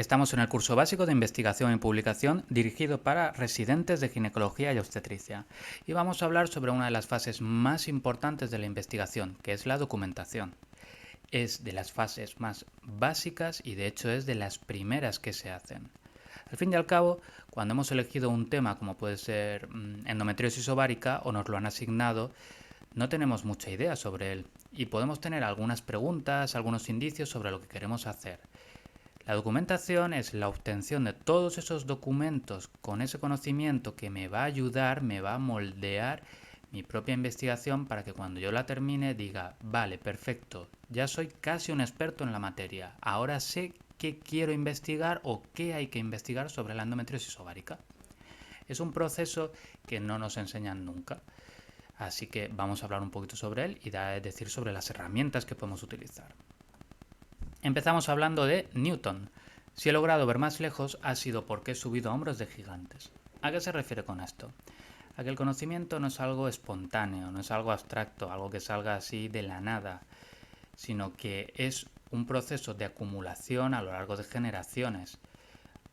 Estamos en el curso básico de investigación y publicación dirigido para residentes de ginecología y obstetricia y vamos a hablar sobre una de las fases más importantes de la investigación, que es la documentación. Es de las fases más básicas y de hecho es de las primeras que se hacen. Al fin y al cabo, cuando hemos elegido un tema como puede ser endometriosis ovárica o nos lo han asignado, no tenemos mucha idea sobre él y podemos tener algunas preguntas, algunos indicios sobre lo que queremos hacer. La documentación es la obtención de todos esos documentos con ese conocimiento que me va a ayudar, me va a moldear mi propia investigación para que cuando yo la termine diga, vale, perfecto, ya soy casi un experto en la materia, ahora sé qué quiero investigar o qué hay que investigar sobre la endometriosis ovárica. Es un proceso que no nos enseñan nunca, así que vamos a hablar un poquito sobre él y decir sobre las herramientas que podemos utilizar. Empezamos hablando de Newton. Si he logrado ver más lejos ha sido porque he subido a hombros de gigantes. ¿A qué se refiere con esto? A que el conocimiento no es algo espontáneo, no es algo abstracto, algo que salga así de la nada, sino que es un proceso de acumulación a lo largo de generaciones.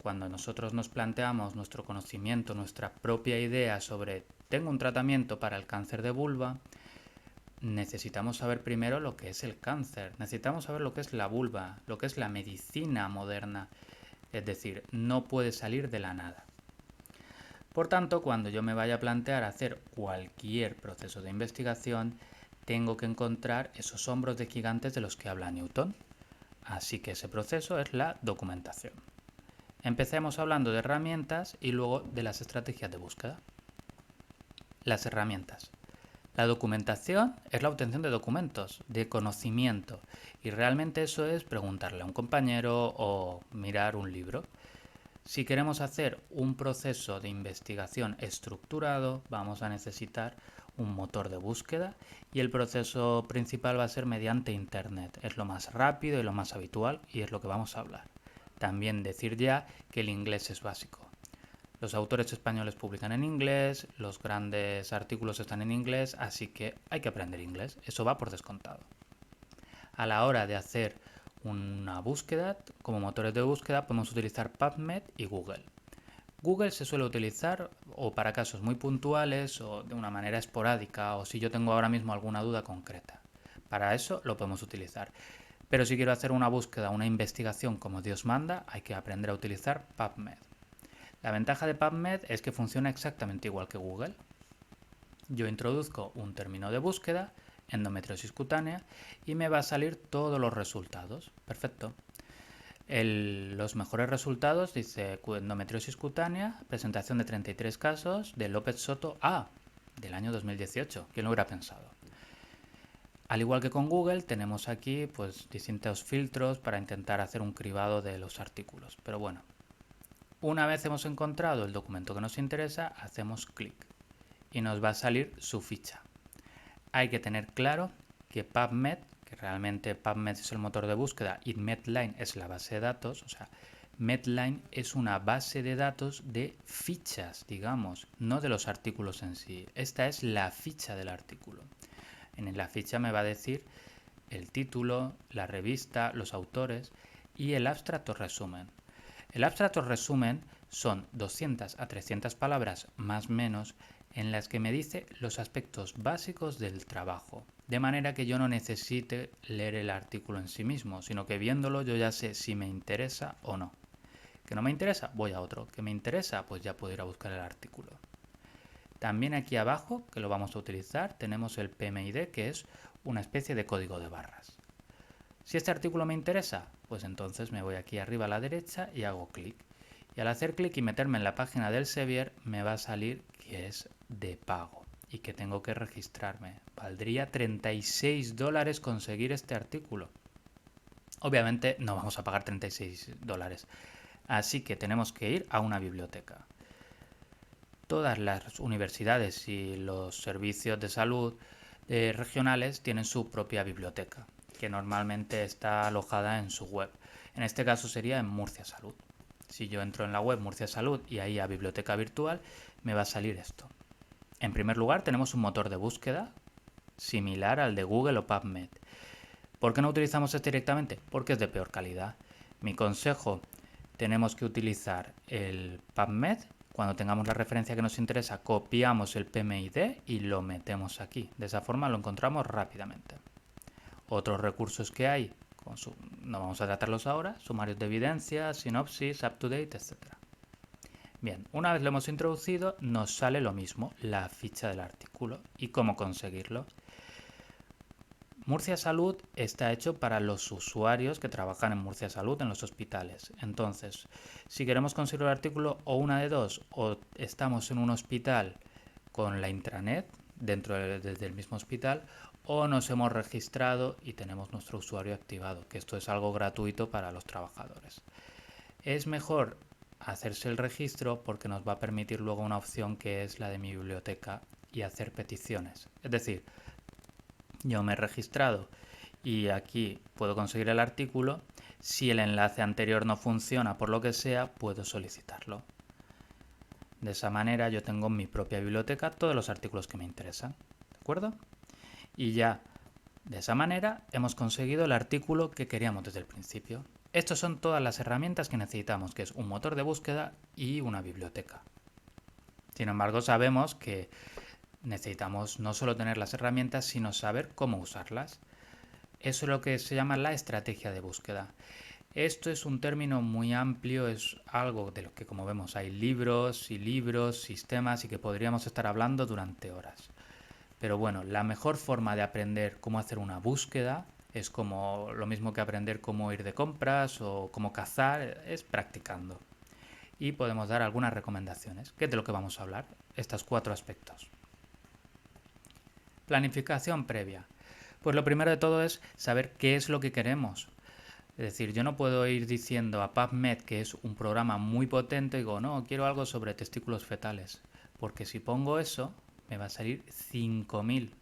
Cuando nosotros nos planteamos nuestro conocimiento, nuestra propia idea sobre tengo un tratamiento para el cáncer de vulva, necesitamos saber primero lo que es el cáncer, necesitamos saber lo que es la vulva, lo que es la medicina moderna, es decir, no puede salir de la nada. Por tanto, cuando yo me vaya a plantear hacer cualquier proceso de investigación, tengo que encontrar esos hombros de gigantes de los que habla Newton. Así que ese proceso es la documentación. Empecemos hablando de herramientas y luego de las estrategias de búsqueda. Las herramientas. La documentación es la obtención de documentos, de conocimiento, y realmente eso es preguntarle a un compañero o mirar un libro. Si queremos hacer un proceso de investigación estructurado, vamos a necesitar un motor de búsqueda y el proceso principal va a ser mediante Internet. Es lo más rápido y lo más habitual y es lo que vamos a hablar. También decir ya que el inglés es básico. Los autores españoles publican en inglés, los grandes artículos están en inglés, así que hay que aprender inglés, eso va por descontado. A la hora de hacer una búsqueda, como motores de búsqueda, podemos utilizar PubMed y Google. Google se suele utilizar o para casos muy puntuales o de una manera esporádica o si yo tengo ahora mismo alguna duda concreta. Para eso lo podemos utilizar. Pero si quiero hacer una búsqueda, una investigación como Dios manda, hay que aprender a utilizar PubMed. La ventaja de PubMed es que funciona exactamente igual que Google. Yo introduzco un término de búsqueda, endometriosis cutánea, y me va a salir todos los resultados. Perfecto. Los mejores resultados dice endometriosis cutánea, presentación de 33 casos de López Soto A, del año 2018. ¿Quién lo hubiera pensado? Al igual que con Google, tenemos aquí pues distintos filtros para intentar hacer un cribado de los artículos. Pero bueno, una vez hemos encontrado el documento que nos interesa, hacemos clic y nos va a salir su ficha. Hay que tener claro que PubMed, que realmente PubMed es el motor de búsqueda y Medline es la base de datos, o sea, Medline es una base de datos de fichas, digamos, no de los artículos en sí. Esta es la ficha del artículo. En la ficha me va a decir el título, la revista, los autores y el abstracto resumen. El abstracto resumen son 200 a 300 palabras más o menos en las que me dice los aspectos básicos del trabajo, de manera que yo no necesite leer el artículo en sí mismo, sino que viéndolo yo ya sé si me interesa o no. Que no me interesa, voy a otro. Que me interesa, pues ya puedo ir a buscar el artículo. También aquí abajo, que lo vamos a utilizar, tenemos el PMID, que es una especie de código de barras. Si este artículo me interesa, pues entonces me voy aquí arriba a la derecha y hago clic. Y al hacer clic y meterme en la página del Sevier, me va a salir que es de pago y que tengo que registrarme. Valdría $36 conseguir este artículo. Obviamente no vamos a pagar $36, así que tenemos que ir a una biblioteca. Todas las universidades y los servicios de salud regionales tienen su propia biblioteca, que normalmente está alojada en su web. En este caso sería en Murcia Salud. Si yo entro en la web Murcia Salud y ahí a biblioteca virtual, me va a salir esto. En primer lugar tenemos un motor de búsqueda similar al de Google o PubMed. ¿Por qué no utilizamos este directamente? Porque es de peor calidad. Mi consejo tenemos que utilizar el PubMed. Cuando tengamos la referencia que nos interesa, copiamos el PMID y lo metemos aquí. De esa forma lo encontramos rápidamente. Otros recursos que hay, no vamos a tratarlos ahora, sumarios de evidencia, sinopsis, up-to-date, etc. Bien, una vez lo hemos introducido, nos sale lo mismo, la ficha del artículo y cómo conseguirlo. Murcia Salud está hecho para los usuarios que trabajan en Murcia Salud en los hospitales. Entonces, si queremos conseguir el artículo, o una de dos, o estamos en un hospital con la intranet desde el mismo hospital, o nos hemos registrado y tenemos nuestro usuario activado, que esto es algo gratuito para los trabajadores. Es mejor hacerse el registro porque nos va a permitir luego una opción que es la de mi biblioteca y hacer peticiones. Es decir, yo me he registrado y aquí puedo conseguir el artículo. Si el enlace anterior no funciona por lo que sea, puedo solicitarlo. De esa manera yo tengo en mi propia biblioteca todos los artículos que me interesan. ¿De acuerdo? Y ya de esa manera hemos conseguido el artículo que queríamos desde el principio. Estas son todas las herramientas que necesitamos, que es un motor de búsqueda y una biblioteca. Sin embargo, sabemos que necesitamos no solo tener las herramientas, sino saber cómo usarlas. Eso es lo que se llama la estrategia de búsqueda. Esto es un término muy amplio, es algo de lo que, como vemos, hay libros, sistemas y que podríamos estar hablando durante horas. Pero bueno, la mejor forma de aprender cómo hacer una búsqueda es como lo mismo que aprender cómo ir de compras o cómo cazar, es practicando. Y podemos dar algunas recomendaciones, que es de lo que vamos a hablar, estos 4 aspectos. Planificación previa. Pues lo primero de todo es saber qué es lo que queremos. Es decir, yo no puedo ir diciendo a PubMed, que es un programa muy potente, y digo, no, quiero algo sobre testículos fetales. Porque si pongo eso, me va a salir 5000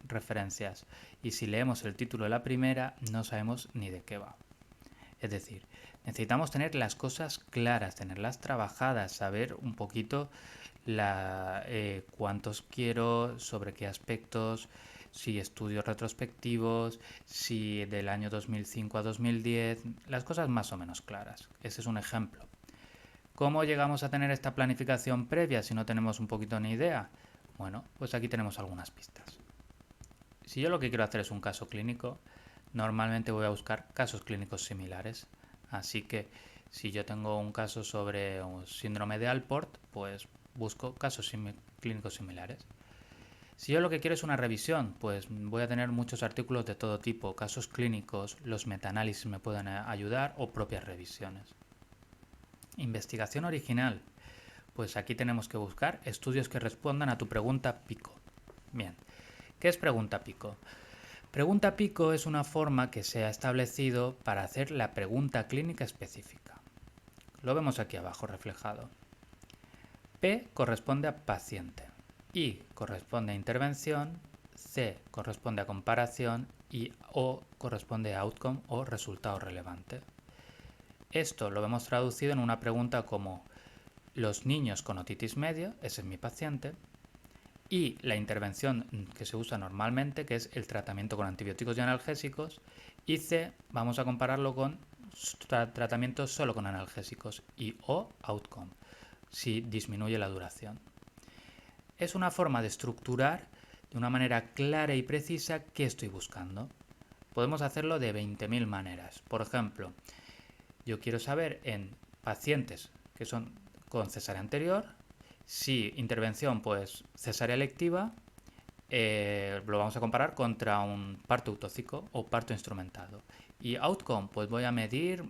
referencias. Y si leemos el título de la primera, no sabemos ni de qué va. Es decir, necesitamos tener las cosas claras, tenerlas trabajadas, saber un poquito cuántos quiero, sobre qué aspectos, si estudios retrospectivos, si del año 2005 a 2010, las cosas más o menos claras. Ese es un ejemplo. ¿Cómo llegamos a tener esta planificación previa si no tenemos un poquito ni idea? Bueno, pues aquí tenemos algunas pistas. Si yo lo que quiero hacer es un caso clínico, normalmente voy a buscar casos clínicos similares. Así que si yo tengo un caso sobre un síndrome de Alport, pues busco casos clínicos similares. Si yo lo que quiero es una revisión, pues voy a tener muchos artículos de todo tipo, casos clínicos, los metaanálisis me pueden ayudar o propias revisiones. Investigación original. Pues aquí tenemos que buscar estudios que respondan a tu pregunta pico. Bien, ¿qué es pregunta pico? Pregunta pico es una forma que se ha establecido para hacer la pregunta clínica específica. Lo vemos aquí abajo reflejado. P corresponde a paciente, I corresponde a intervención, C corresponde a comparación y O corresponde a outcome o resultado relevante. Esto lo vemos traducido en una pregunta como los niños con otitis media, ese es mi paciente, y la intervención que se usa normalmente, que es el tratamiento con antibióticos y analgésicos, y C vamos a compararlo con tratamiento solo con analgésicos y O outcome, si disminuye la duración. Es una forma de estructurar de una manera clara y precisa qué estoy buscando. Podemos hacerlo de 20.000 maneras. Por ejemplo, yo quiero saber en pacientes que son con cesárea anterior, si intervención, pues cesárea electiva, lo vamos a comparar contra un parto eutóxico o parto instrumentado. Y outcome, pues voy a medir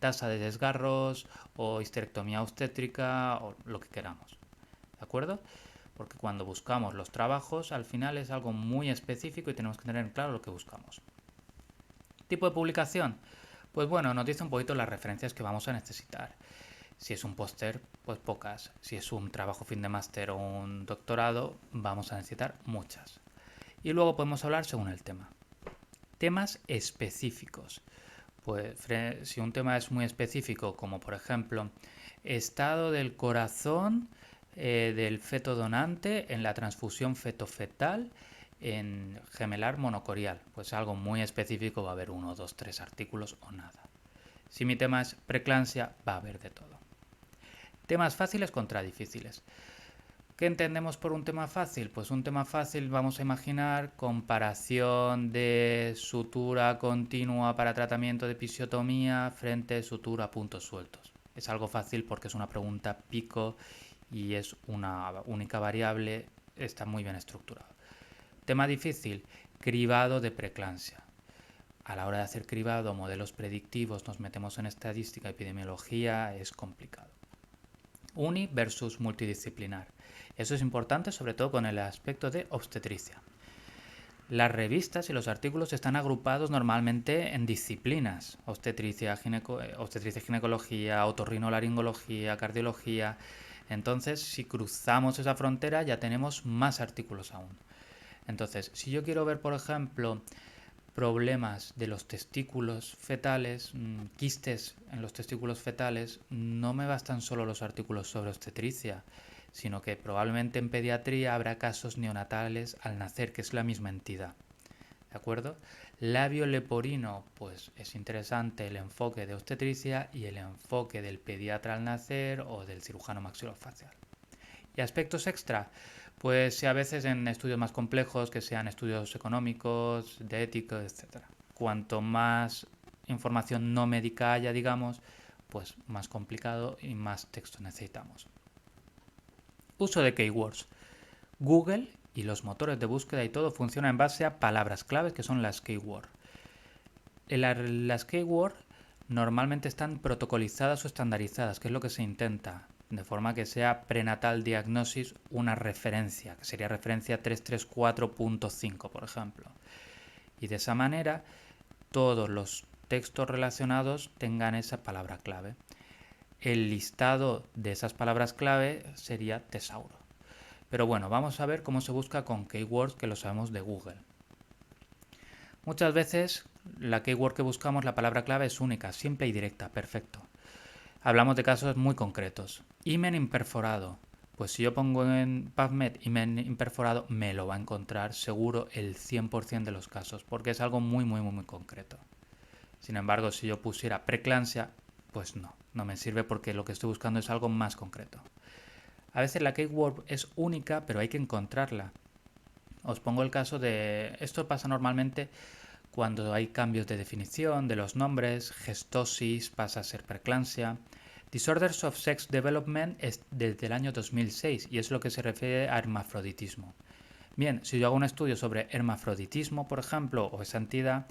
tasa de desgarros o histerectomía obstétrica o lo que queramos. ¿De acuerdo? Porque cuando buscamos los trabajos, al final es algo muy específico y tenemos que tener claro lo que buscamos. ¿Tipo de publicación? Pues bueno, nos dice un poquito las referencias que vamos a necesitar. Si es un póster, pues pocas. Si es un trabajo fin de máster o un doctorado, vamos a necesitar muchas. Y luego podemos hablar según el tema. Temas específicos. Pues si un tema es muy específico, como por ejemplo, estado del corazón del feto donante en la transfusión fetofetal en gemelar monocorial, pues algo muy específico, va a haber 1, 2, 3 artículos o nada. Si mi tema es preeclampsia, va a haber de todo. Temas fáciles contra difíciles. ¿Qué entendemos por un tema fácil? Pues un tema fácil vamos a imaginar comparación de sutura continua para tratamiento de episiotomía frente a sutura a puntos sueltos. Es algo fácil porque es una pregunta pico y es una única variable, está muy bien estructurado. Tema difícil, cribado de preeclampsia. A la hora de hacer cribado, modelos predictivos, nos metemos en estadística, epidemiología, es complicado. Uni versus multidisciplinar. Eso es importante sobre todo con el aspecto de obstetricia. Las revistas y los artículos están agrupados normalmente en disciplinas: obstetricia, ginecología, otorrinolaringología, cardiología. Entonces, si cruzamos esa frontera ya tenemos más artículos aún. Entonces, si yo quiero ver, por ejemplo, problemas de los testículos fetales, quistes en los testículos fetales, no me bastan solo los artículos sobre obstetricia, sino que probablemente en pediatría habrá casos neonatales al nacer, que es la misma entidad. ¿De acuerdo? Labio leporino, pues es interesante el enfoque de obstetricia y el enfoque del pediatra al nacer o del cirujano maxilofacial. Y aspectos extra, pues a veces en estudios más complejos, que sean estudios económicos, de ética, etc. Cuanto más información no médica haya, digamos, pues más complicado y más texto necesitamos. Uso de keywords. Google y los motores de búsqueda y todo funciona en base a palabras claves, que son las keywords. Las keywords normalmente están protocolizadas o estandarizadas, que es lo que se intenta, de forma que sea prenatal diagnosis una referencia, que sería referencia 334.5, por ejemplo. Y de esa manera todos los textos relacionados tengan esa palabra clave. El listado de esas palabras clave sería tesauro. Pero bueno, vamos a ver cómo se busca con keywords, que lo sabemos de Google. Muchas veces la keyword que buscamos, la palabra clave es única, simple y directa, perfecto. Hablamos de casos muy concretos. Himen imperforado. Pues si yo pongo en PubMed himen imperforado, me lo va a encontrar seguro el 100% de los casos, porque es algo muy concreto. Sin embargo, si yo pusiera preeclampsia, pues no me sirve porque lo que estoy buscando es algo más concreto. A veces la keyword es única, pero hay que encontrarla. Os pongo el caso de... Esto pasa normalmente cuando hay cambios de definición de los nombres. Gestosis pasa a ser preeclampsia. Disorders of Sex Development es desde el año 2006 y es lo que se refiere a hermafroditismo. Bien, si yo hago un estudio sobre hermafroditismo, por ejemplo, o esa entidad,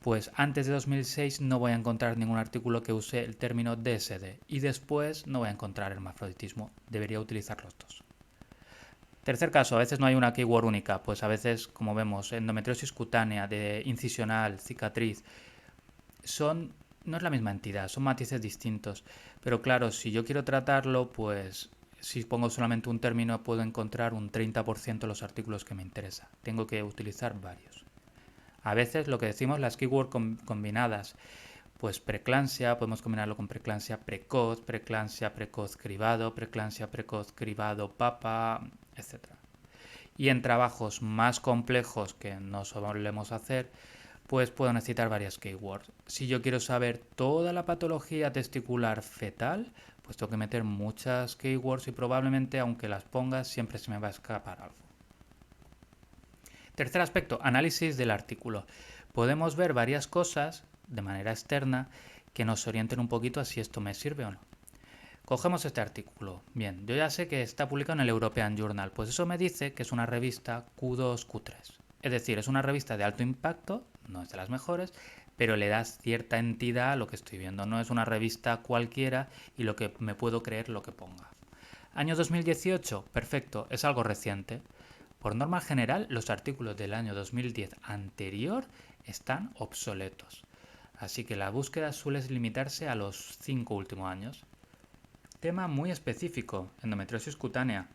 pues antes de 2006 no voy a encontrar ningún artículo que use el término DSD y después no voy a encontrar hermafroditismo. Debería utilizar los dos. Tercer caso, a veces no hay una keyword única, pues a veces, como vemos, endometriosis cutánea, de incisional, cicatriz, no es la misma entidad, son matices distintos. Pero claro, si yo quiero tratarlo, pues si pongo solamente un término puedo encontrar un 30% de los artículos que me interesa. Tengo que utilizar varios. A veces lo que decimos, las keywords combinadas, pues preeclampsia, podemos combinarlo con preeclampsia precoz cribado, preeclampsia precoz cribado papa, etc. Y en trabajos más complejos que no solemos hacer, pues puedo necesitar varias keywords. Si yo quiero saber toda la patología testicular fetal, pues tengo que meter muchas keywords y probablemente, aunque las ponga, siempre se me va a escapar algo. Tercer aspecto, análisis del artículo. Podemos ver varias cosas de manera externa que nos orienten un poquito a si esto me sirve o no. Cogemos este artículo. Bien, yo ya sé que está publicado en el European Journal, pues eso me dice que es una revista Q2, Q3. Es decir, es una revista de alto impacto, no es de las mejores, pero le da cierta entidad a lo que estoy viendo. No es una revista cualquiera y lo que me puedo creer lo que ponga. Año 2018, perfecto, es algo reciente. Por norma general, los artículos del año 2010 anterior están obsoletos. Así que la búsqueda suele limitarse a los 5 últimos años. Tema muy específico, endometriosis cutánea.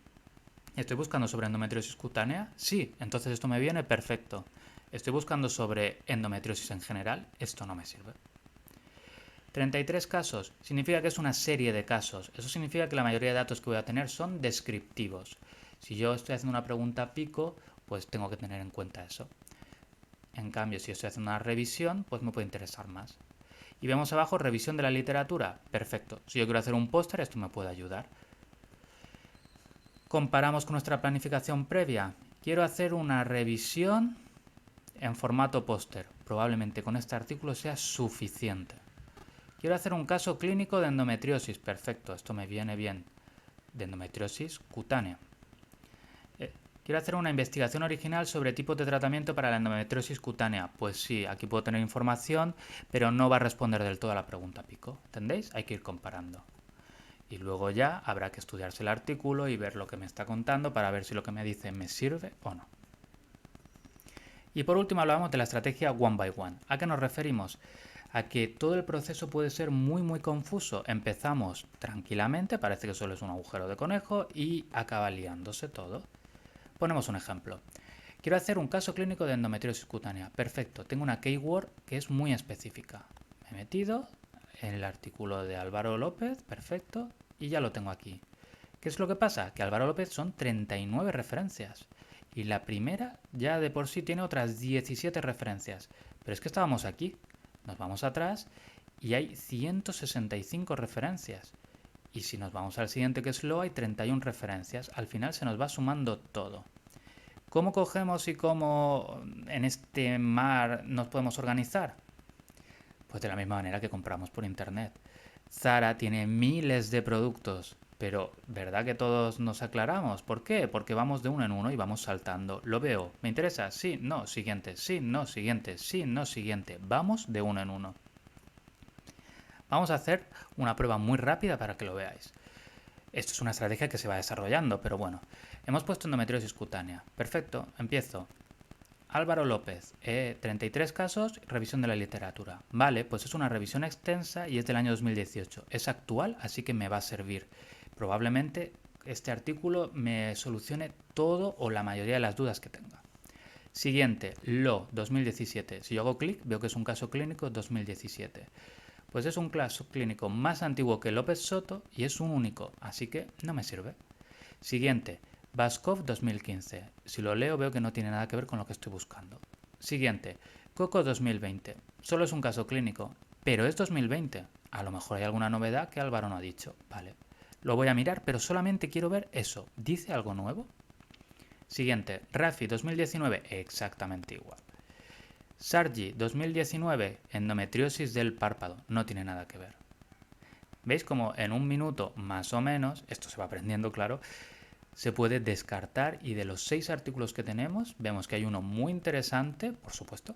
¿Estoy buscando sobre endometriosis cutánea? Sí, entonces esto me viene perfecto. ¿Estoy buscando sobre endometriosis en general? Esto no me sirve. 33 casos. Significa que es una serie de casos. Eso significa que la mayoría de datos que voy a tener son descriptivos. Si yo estoy haciendo una pregunta pico, pues tengo que tener en cuenta eso. En cambio, si estoy haciendo una revisión, pues me puede interesar más. Y vemos abajo revisión de la literatura. Perfecto. Si yo quiero hacer un póster, esto me puede ayudar. Comparamos con nuestra planificación previa. Quiero hacer una revisión en formato póster. Probablemente con este artículo sea suficiente. Quiero hacer un caso clínico de endometriosis. Perfecto, esto me viene bien. De endometriosis cutánea. Quiero hacer una investigación original sobre tipos de tratamiento para la endometriosis cutánea. Pues sí, aquí puedo tener información, pero no va a responder del todo a la pregunta pico. ¿Entendéis? Hay que ir comparando. Y luego ya habrá que estudiarse el artículo y ver lo que me está contando para ver si lo que me dice me sirve o no. Y por último hablábamos de la estrategia one by one. ¿A qué nos referimos? A que todo el proceso puede ser muy confuso. Empezamos tranquilamente, parece que solo es un agujero de conejo y acaba liándose todo. Ponemos un ejemplo. Quiero hacer un caso clínico de endometriosis cutánea. Perfecto, tengo una keyword que es muy específica. Me he metido en el artículo de Álvaro López, perfecto, y ya lo tengo aquí. ¿Qué es lo que pasa? Que Álvaro López son 39 referencias. Y la primera ya de por sí tiene otras 17 referencias. Pero es que estábamos aquí. Nos vamos atrás y hay 165 referencias. Y si nos vamos al siguiente, que es Lo, hay 31 referencias. Al final se nos va sumando todo. ¿Cómo cogemos y cómo en este mar nos podemos organizar? Pues de la misma manera que compramos por internet. Zara tiene miles de productos, pero ¿verdad que todos nos aclaramos? ¿Por qué? Porque vamos de uno en uno y vamos saltando. Lo veo. ¿Me interesa? Sí, no, siguiente. Sí, no, siguiente. Sí, no, siguiente. Vamos de uno en uno. Vamos a hacer una prueba muy rápida para que lo veáis. Esto es una estrategia que se va desarrollando, pero bueno. Hemos puesto endometriosis cutánea. Perfecto, empiezo. Álvaro López, 33 casos, revisión de la literatura. Vale, pues es una revisión extensa y es del año 2018. Es actual, así que me va a servir. Probablemente este artículo me solucione todo o la mayoría de las dudas que tenga. Siguiente, Lo, 2017. Si yo hago clic, veo que es un caso clínico 2017. Pues es un caso clínico más antiguo que López Soto y es un único, así que no me sirve. Siguiente, Baskov 2015. Si lo leo veo que no tiene nada que ver con lo que estoy buscando. Siguiente, Coco 2020. Solo es un caso clínico, pero es 2020. A lo mejor hay alguna novedad que Álvaro no ha dicho. Vale, lo voy a mirar, pero solamente quiero ver eso. ¿Dice algo nuevo? Siguiente, Rafi 2019. Exactamente igual. Sargi 2019, endometriosis del párpado, no tiene nada que ver. ¿Veis cómo en un minuto más o menos, esto se va aprendiendo claro, se puede descartar y de los 6 artículos que tenemos, vemos que hay uno muy interesante, por supuesto,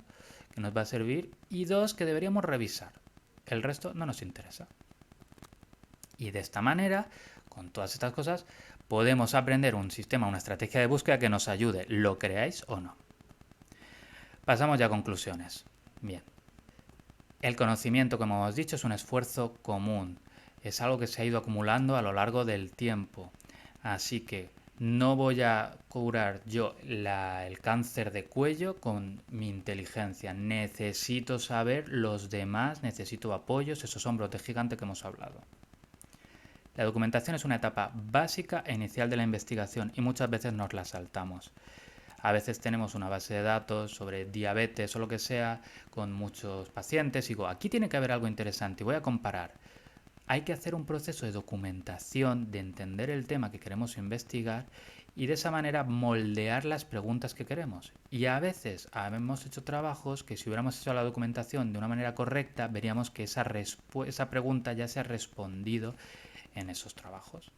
que nos va a servir y 2 que deberíamos revisar. El resto no nos interesa. Y de esta manera, con todas estas cosas, podemos aprender un sistema, una estrategia de búsqueda que nos ayude, lo creáis o no. Pasamos ya a conclusiones. Bien. El conocimiento, como hemos dicho, es un esfuerzo común. Es algo que se ha ido acumulando a lo largo del tiempo. Así que no voy a curar yo el cáncer de cuello con mi inteligencia. Necesito saber los demás, necesito apoyos, esos hombros de gigante que hemos hablado. La documentación es una etapa básica e inicial de la investigación y muchas veces nos la saltamos. A veces tenemos una base de datos sobre diabetes o lo que sea con muchos pacientes y digo, aquí tiene que haber algo interesante y voy a comparar. Hay que hacer un proceso de documentación, de entender el tema que queremos investigar y de esa manera moldear las preguntas que queremos. Y a veces hemos hecho trabajos que si hubiéramos hecho la documentación de una manera correcta, veríamos que esa pregunta ya se ha respondido en esos trabajos.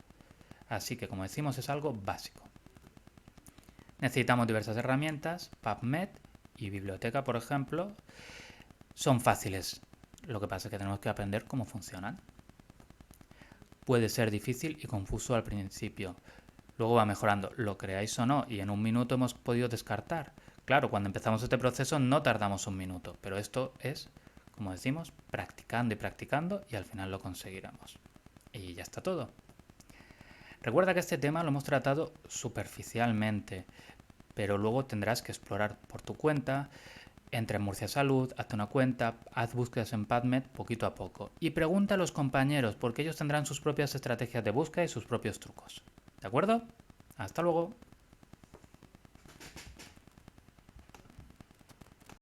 Así que, como decimos, es algo básico. Necesitamos diversas herramientas, PubMed y biblioteca, por ejemplo. Son fáciles, lo que pasa es que tenemos que aprender cómo funcionan. Puede ser difícil y confuso al principio. Luego va mejorando, lo creáis o no, y en un minuto hemos podido descartar. Claro, cuando empezamos este proceso no tardamos un minuto, pero esto es, como decimos, practicando y practicando y al final lo conseguiremos. Y ya está todo. Recuerda que este tema lo hemos tratado superficialmente, pero luego tendrás que explorar por tu cuenta. Entra en Murcia Salud, hazte una cuenta, haz búsquedas en PubMed poquito a poco y pregunta a los compañeros porque ellos tendrán sus propias estrategias de búsqueda y sus propios trucos. ¿De acuerdo? Hasta luego.